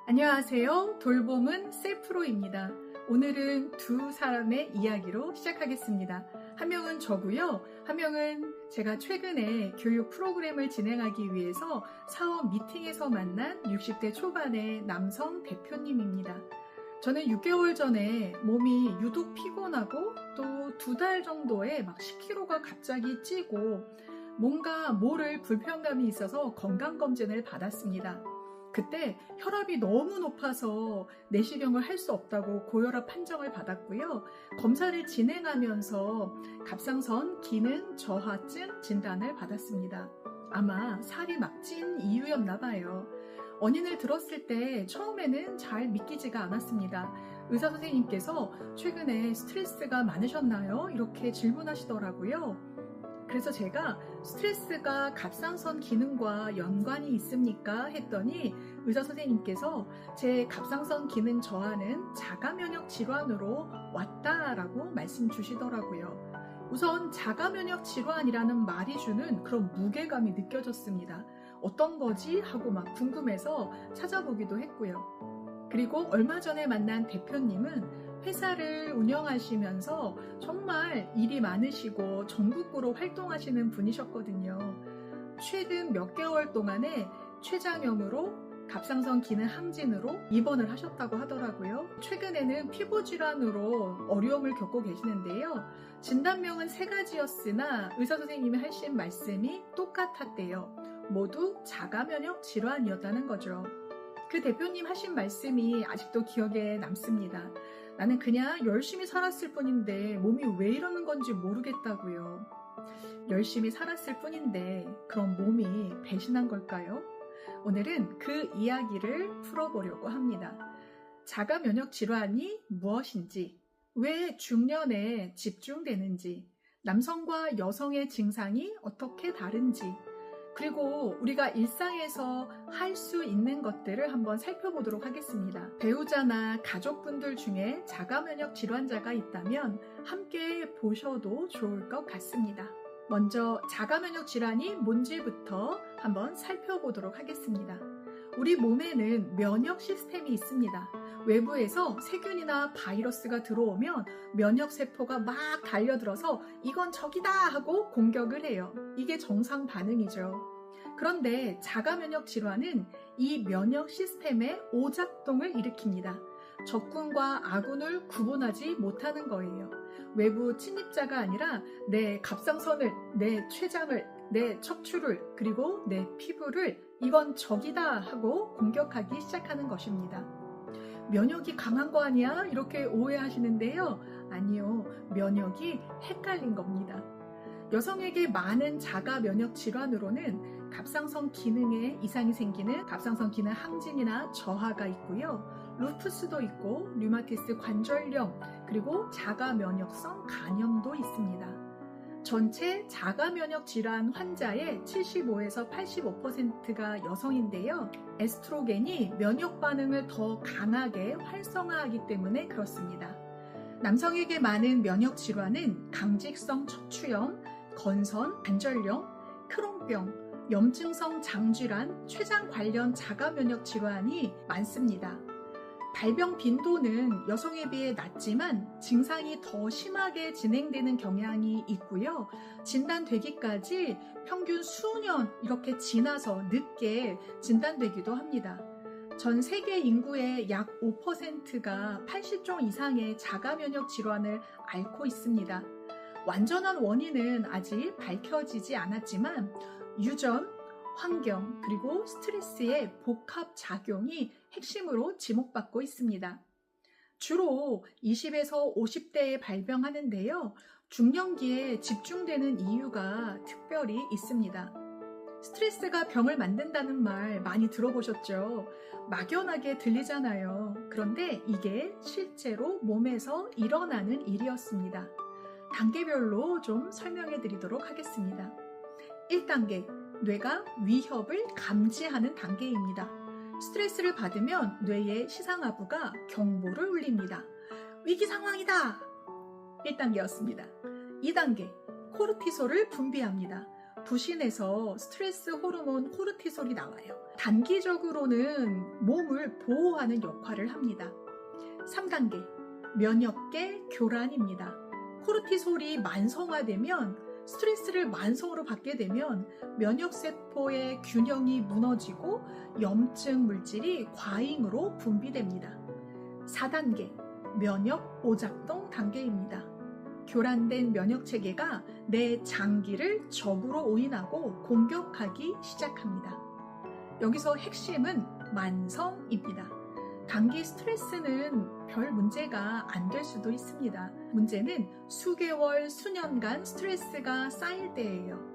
안녕하세요. 돌봄은 셀프로입니다. 오늘은 두 사람의 이야기로 시작하겠습니다. 한 명은 저고요. 한 명은 제가 최근에 교육 프로그램을 진행하기 위해서 사업 미팅에서 만난 60대 초반의 남성 대표님입니다. 저는 6개월 전에 몸이 유독 피곤하고 또 2달 정도에 막 10kg가 갑자기 찌고 뭔가 모를 불편감이 있어서 건강검진을 받았습니다. 그때 혈압이 너무 높아서 내시경을 할 수 없다고 고혈압 판정을 받았고요. 검사를 진행하면서 갑상선 기능 저하증 진단을 받았습니다. 아마 살이 막 찐 이유였나 봐요. 원인을 들었을 때 처음에는 잘 믿기지가 않았습니다. 의사 선생님께서 최근에 스트레스가 많으셨나요? 이렇게 질문하시더라고요. 그래서 제가 스트레스가 갑상선 기능과 연관이 있습니까? 했더니 의사 선생님께서 제 갑상선 기능 저하는 자가면역 질환으로 왔다라고 말씀 주시더라고요. 우선 자가면역 질환이라는 말이 주는 그런 무게감이 느껴졌습니다. 어떤 거지? 하고 막 궁금해서 찾아보기도 했고요. 그리고 얼마 전에 만난 대표님은 회사를 운영하시면서 정말 일이 많으시고 전국구로 활동하시는 분이셨거든요. 최근 몇 개월 동안에 췌장염으로 갑상선 기능 항진으로 입원을 하셨다고 하더라고요. 최근에는 피부 질환으로 어려움을 겪고 계시는데요. 진단명은 3가지였으나 의사 선생님이 하신 말씀이 똑같았대요. 모두 자가면역 질환이었다는 거죠. 그 대표님 하신 말씀이 아직도 기억에 남습니다. 나는 그냥 열심히 살았을 뿐인데 몸이 왜 이러는 건지 모르겠다고요. 열심히 살았을 뿐인데 그럼 몸이 배신한 걸까요? 오늘은 그 이야기를 풀어보려고 합니다. 자가면역 질환이 무엇인지, 왜 중년에 집중되는지, 남성과 여성의 증상이 어떻게 다른지, 그리고 우리가 일상에서 할 수 있는 것들을 한번 살펴보도록 하겠습니다. 배우자나 가족분들 중에 자가면역 질환자가 있다면 함께 보셔도 좋을 것 같습니다. 먼저 자가면역 질환이 뭔지부터 한번 살펴보도록 하겠습니다. 우리 몸에는 면역 시스템이 있습니다. 외부에서 세균이나 바이러스가 들어오면 면역세포가 막 달려들어서 이건 적이다 하고 공격을 해요. 이게 정상 반응이죠. 그런데 자가면역 질환은 이 면역 시스템의 오작동을 일으킵니다. 적군과 아군을 구분하지 못하는 거예요. 외부 침입자가 아니라 내 갑상선을, 내 췌장을, 내 척추를, 그리고 내 피부를 이건 적이다 하고 공격하기 시작하는 것입니다. 면역이 강한 거 아니야? 이렇게 오해하시는데요. 아니요, 면역이 헷갈린 겁니다. 여성에게 많은 자가면역 질환으로는 갑상선 기능에 이상이 생기는 갑상선 기능 항진이나 저하가 있고요. 루푸스도 있고 류마티스 관절염, 그리고 자가면역성 간염도 있습니다. 전체 자가면역 질환 환자의 75에서 85%가 여성인데요. 에스트로겐이 면역 반응을 더 강하게 활성화하기 때문에 그렇습니다. 남성에게 많은 면역 질환은 강직성 척추염, 건선, 관절염, 크론병, 염증성 장질환, 췌장 관련 자가면역 질환이 많습니다. 발병 빈도는 여성에 비해 낮지만 증상이 더 심하게 진행되는 경향이 있고요. 진단되기까지 평균 수년 이렇게 지나서 늦게 진단되기도 합니다. 전 세계 인구의 약 5%가 80종 이상의 자가면역 질환을 앓고 있습니다. 완전한 원인은 아직 밝혀지지 않았지만 유전, 환경, 그리고 스트레스의 복합작용이 핵심으로 지목받고 있습니다. 주로 20에서 50대에 발병하는데요. 중년기에 집중되는 이유가 특별히 있습니다. 스트레스가 병을 만든다는 말 많이 들어보셨죠? 막연하게 들리잖아요. 그런데 이게 실제로 몸에서 일어나는 일이었습니다. 단계별로 좀 설명해 드리도록 하겠습니다. 1단계, 뇌가 위협을 감지하는 단계입니다. 스트레스를 받으면 뇌의 시상하부가 경보를 울립니다. 위기 상황이다! 1단계였습니다. 2단계, 코르티솔을 분비합니다. 부신에서 스트레스 호르몬 코르티솔이 나와요. 단기적으로는 몸을 보호하는 역할을 합니다. 3단계, 면역계 교란입니다. 코르티솔이 만성화되면 스트레스를 만성으로 받게 되면 면역세포의 균형이 무너지고 염증 물질이 과잉으로 분비됩니다. 4단계, 면역 오작동 단계입니다. 교란된 면역체계가 내 장기를 적으로 오인하고 공격하기 시작합니다. 여기서 핵심은 만성입니다. 단기 스트레스는 별 문제가 안 될 수도 있습니다. 문제는 수개월, 수년간 스트레스가 쌓일 때예요.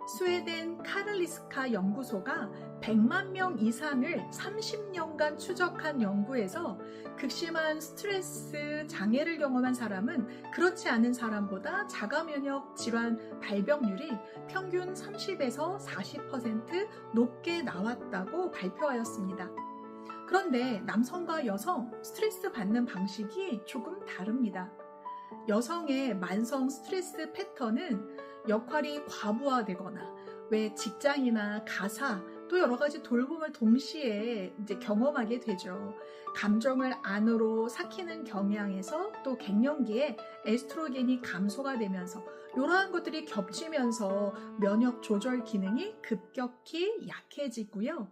스웨덴 카를리스카 연구소가 100만 명 이상을 30년간 추적한 연구에서 극심한 스트레스 장애를 경험한 사람은 그렇지 않은 사람보다 자가면역 질환 발병률이 평균 30에서 40% 높게 나왔다고 발표하였습니다. 그런데 남성과 여성 스트레스 받는 방식이 조금 다릅니다. 여성의 만성 스트레스 패턴은 역할이 과부하되거나 왜 직장이나 가사 또 여러 가지 돌봄을 동시에 경험하게 되죠. 감정을 안으로 삭히는 경향에서 또 갱년기에 에스트로겐이 감소가 되면서 이러한 것들이 겹치면서 면역 조절 기능이 급격히 약해지고요.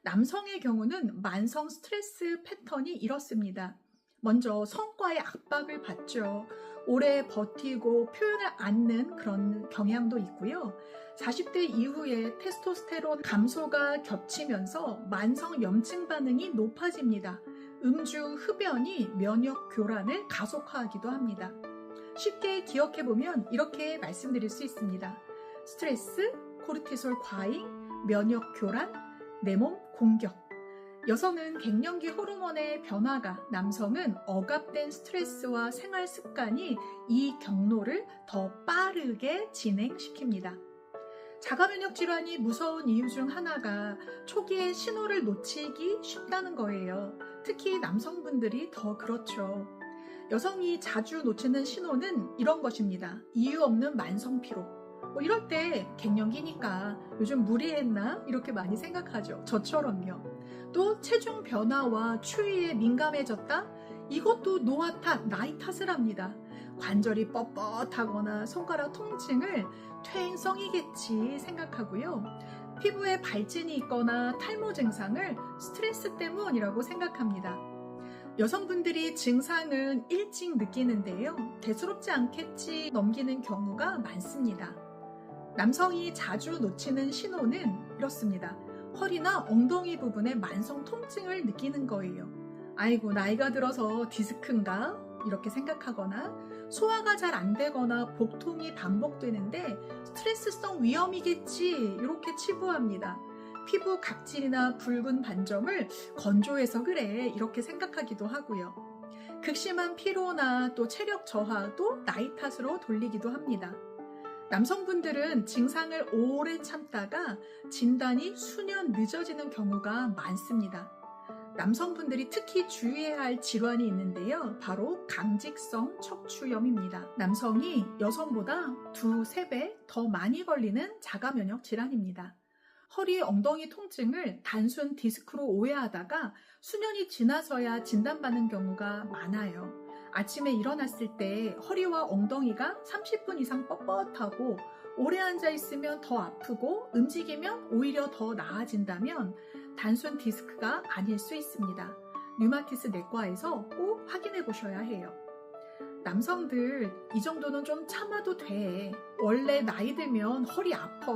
남성의 경우는 만성 스트레스 패턴이 이렇습니다. 먼저 성과의 압박을 받죠. 오래 버티고 표현을 않는 그런 경향도 있고요. 40대 이후에 테스토스테론 감소가 겹치면서 만성 염증 반응이 높아집니다. 음주, 흡연이 면역 교란을 가속화하기도 합니다. 쉽게 기억해보면 이렇게 말씀드릴 수 있습니다. 스트레스, 코르티솔 과잉, 면역 교란, 내 몸 공격. 여성은 갱년기 호르몬의 변화가, 남성은 억압된 스트레스와 생활 습관이 이 경로를 더 빠르게 진행시킵니다. 자가면역 질환이 무서운 이유 중 하나가 초기에 신호를 놓치기 쉽다는 거예요. 특히 남성분들이 더 그렇죠. 여성이 자주 놓치는 신호는 이런 것입니다. 이유 없는 만성 피로. 이럴 때 갱년기니까 요즘 무리했나? 이렇게 많이 생각하죠. 저처럼요. 또 체중 변화와 추위에 민감해졌다? 이것도 노화 탓, 나이 탓을 합니다. 관절이 뻣뻣하거나 손가락 통증을 퇴행성이겠지 생각하고요. 피부에 발진이 있거나 탈모 증상을 스트레스 때문이라고 생각합니다. 여성분들이 증상은 일찍 느끼는데요. 대수롭지 않겠지 넘기는 경우가 많습니다. 남성이 자주 놓치는 신호는 이렇습니다. 허리나 엉덩이 부분에 만성 통증을 느끼는 거예요. 아이고, 나이가 들어서 디스크인가? 이렇게 생각하거나 소화가 잘 안 되거나 복통이 반복되는데 스트레스성 위염이겠지 이렇게 치부합니다. 피부 각질이나 붉은 반점을 건조해서 그래 이렇게 생각하기도 하고요. 극심한 피로나 또 체력 저하도 나이 탓으로 돌리기도 합니다. 남성분들은 증상을 오래 참다가 진단이 수년 늦어지는 경우가 많습니다. 남성분들이 특히 주의해야 할 질환이 있는데요. 바로 강직성 척추염입니다. 남성이 여성보다 2~3배 더 많이 걸리는 자가면역 질환입니다. 허리, 엉덩이 통증을 단순 디스크로 오해하다가 수년이 지나서야 진단받는 경우가 많아요. 아침에 일어났을 때 허리와 엉덩이가 30분 이상 뻣뻣하고 오래 앉아있으면 더 아프고 움직이면 오히려 더 나아진다면 단순 디스크가 아닐 수 있습니다. 류마티스 내과에서 꼭 확인해 보셔야 해요. 남성들 이 정도는 좀 참아도 돼. 원래 나이 들면 허리 아파.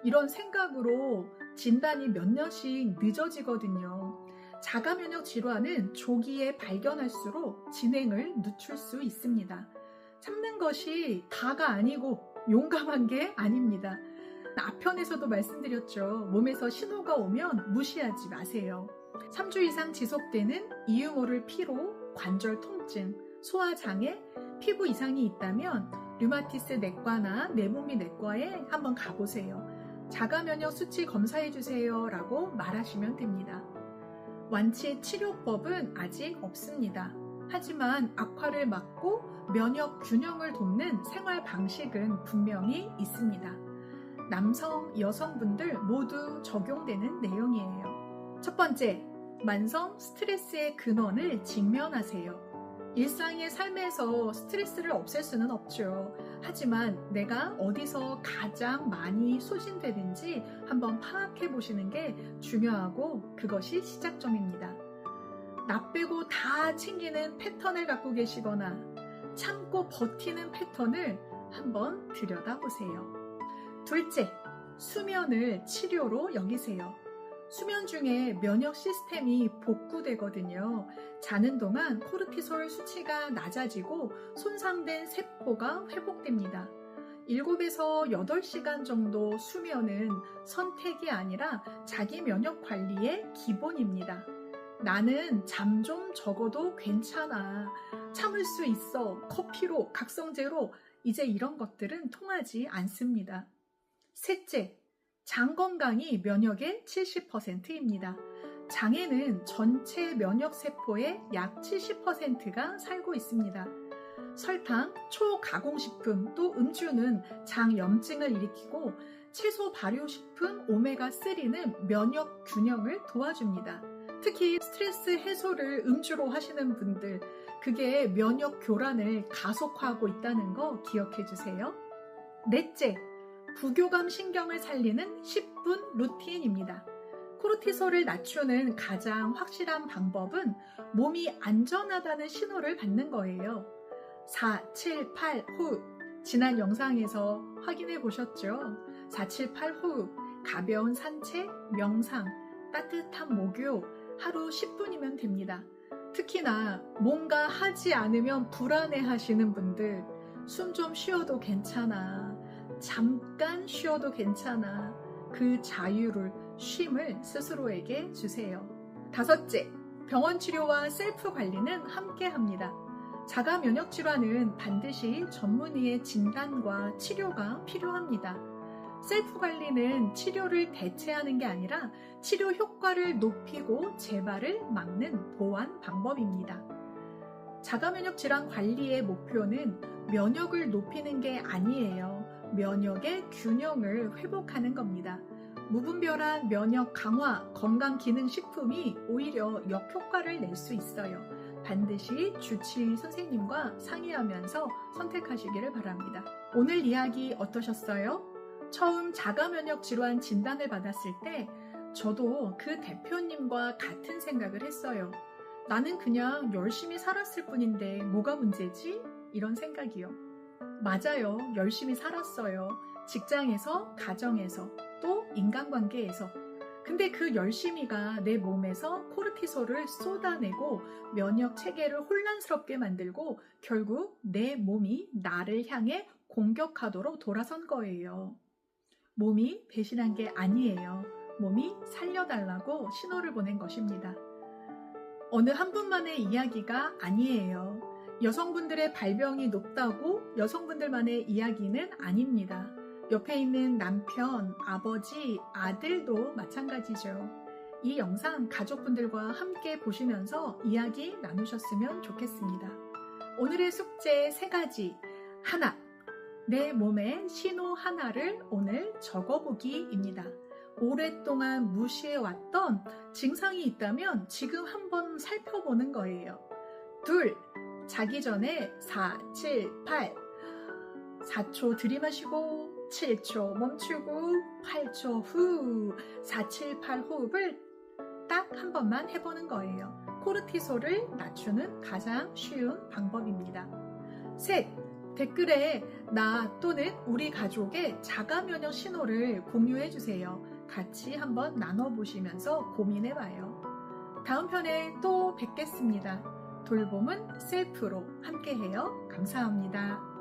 이런 생각으로 진단이 몇 년씩 늦어지거든요. 자가면역 질환은 조기에 발견할수록 진행을 늦출 수 있습니다. 참는 것이 다가 아니고 용감한 게 아닙니다. 앞편에서도 말씀드렸죠. 몸에서 신호가 오면 무시하지 마세요. 3주 이상 지속되는 이유 모를 피로, 관절 통증, 소화장애, 피부 이상이 있다면 류마티스 내과나 내분비 내과에 한번 가보세요. 자가면역 수치 검사해주세요 라고 말하시면 됩니다. 완치 치료법은 아직 없습니다. 하지만 악화를 막고 면역 균형을 돕는 생활 방식은 분명히 있습니다. 남성, 여성분들 모두 적용되는 내용이에요. 첫 번째, 만성 스트레스의 근원을 직면하세요. 일상의 삶에서 스트레스를 없앨 수는 없죠. 하지만 내가 어디서 가장 많이 소진되는지 한번 파악해 보시는 게 중요하고 그것이 시작점입니다. 나 빼고 다 챙기는 패턴을 갖고 계시거나 참고 버티는 패턴을 한번 들여다보세요. 둘째, 수면을 치료로 여기세요. 수면 중에 면역 시스템이 복구되거든요. 자는 동안 코르티솔 수치가 낮아지고 손상된 세포가 회복됩니다. 7에서 8시간 정도 수면은 선택이 아니라 자기 면역 관리의 기본입니다. 나는 잠 좀 적어도 괜찮아. 참을 수 있어. 커피로, 각성제로 이제 이런 것들은 통하지 않습니다. 셋째, 장 건강이 면역의 70%입니다. 장에는 전체 면역세포의 약 70%가 살고 있습니다. 설탕, 초가공식품, 또 음주는 장염증을 일으키고 채소 발효식품 오메가3는 면역 균형을 도와줍니다. 특히 스트레스 해소를 음주로 하시는 분들, 그게 면역 교란을 가속화하고 있다는 거 기억해 주세요. 넷째, 부교감 신경을 살리는 10분 루틴입니다. 코르티솔을 낮추는 가장 확실한 방법은 몸이 안전하다는 신호를 받는 거예요. 4, 7, 8 호흡. 지난 영상에서 확인해 보셨죠? 4, 7, 8 호흡. 가벼운 산책, 명상, 따뜻한 목욕. 하루 10분이면 됩니다. 특히나 뭔가 하지 않으면 불안해 하시는 분들, 숨 좀 쉬어도 괜찮아. 잠깐 쉬어도 괜찮아. 그 자유를, 쉼을 스스로에게 주세요. 다섯째, 병원 치료와 셀프 관리는 함께 합니다. 자가 면역 질환은 반드시 전문의의 진단과 치료가 필요합니다. 셀프 관리는 치료를 대체하는 게 아니라 치료 효과를 높이고 재발을 막는 보완 방법입니다. 자가 면역 질환 관리의 목표는 면역을 높이는 게 아니에요. 면역의 균형을 회복하는 겁니다. 무분별한 면역 강화, 건강기능식품이 오히려 역효과를 낼 수 있어요. 반드시 주치의 선생님과 상의하면서 선택하시기를 바랍니다. 오늘 이야기 어떠셨어요? 처음 자가면역 질환 진단을 받았을 때 저도 그 대표님과 같은 생각을 했어요. 나는 그냥 열심히 살았을 뿐인데 뭐가 문제지? 이런 생각이요. 맞아요. 열심히 살았어요. 직장에서, 가정에서, 또 인간관계에서. 근데 그 열심히가 내 몸에서 코르티솔을 쏟아내고 면역 체계를 혼란스럽게 만들고 결국 내 몸이 나를 향해 공격하도록 돌아선 거예요. 몸이 배신한 게 아니에요. 몸이 살려달라고 신호를 보낸 것입니다. 어느 한 분만의 이야기가 아니에요. 여성분들의 발병이 높다고 여성분들만의 이야기는 아닙니다. 옆에 있는 남편, 아버지, 아들도 마찬가지죠. 이 영상 가족분들과 함께 보시면서 이야기 나누셨으면 좋겠습니다. 오늘의 숙제 3가지. 하나, 내 몸의 신호 하나를 오늘 적어보기입니다. 오랫동안 무시해왔던 증상이 있다면 지금 한번 살펴보는 거예요. 2, 자기 전에 4, 7, 8 4초 들이마시고 7초 멈추고 8초 후 4, 7, 8 호흡을 딱 한 번만 해보는 거예요. 코르티솔을 낮추는 가장 쉬운 방법입니다. 셋, 댓글에 나 또는 우리 가족의 자가면역 신호를 공유해주세요. 같이 한번 나눠보시면서 고민해봐요. 다음 편에 또 뵙겠습니다. 돌봄은 셀프로 함께해요. 감사합니다.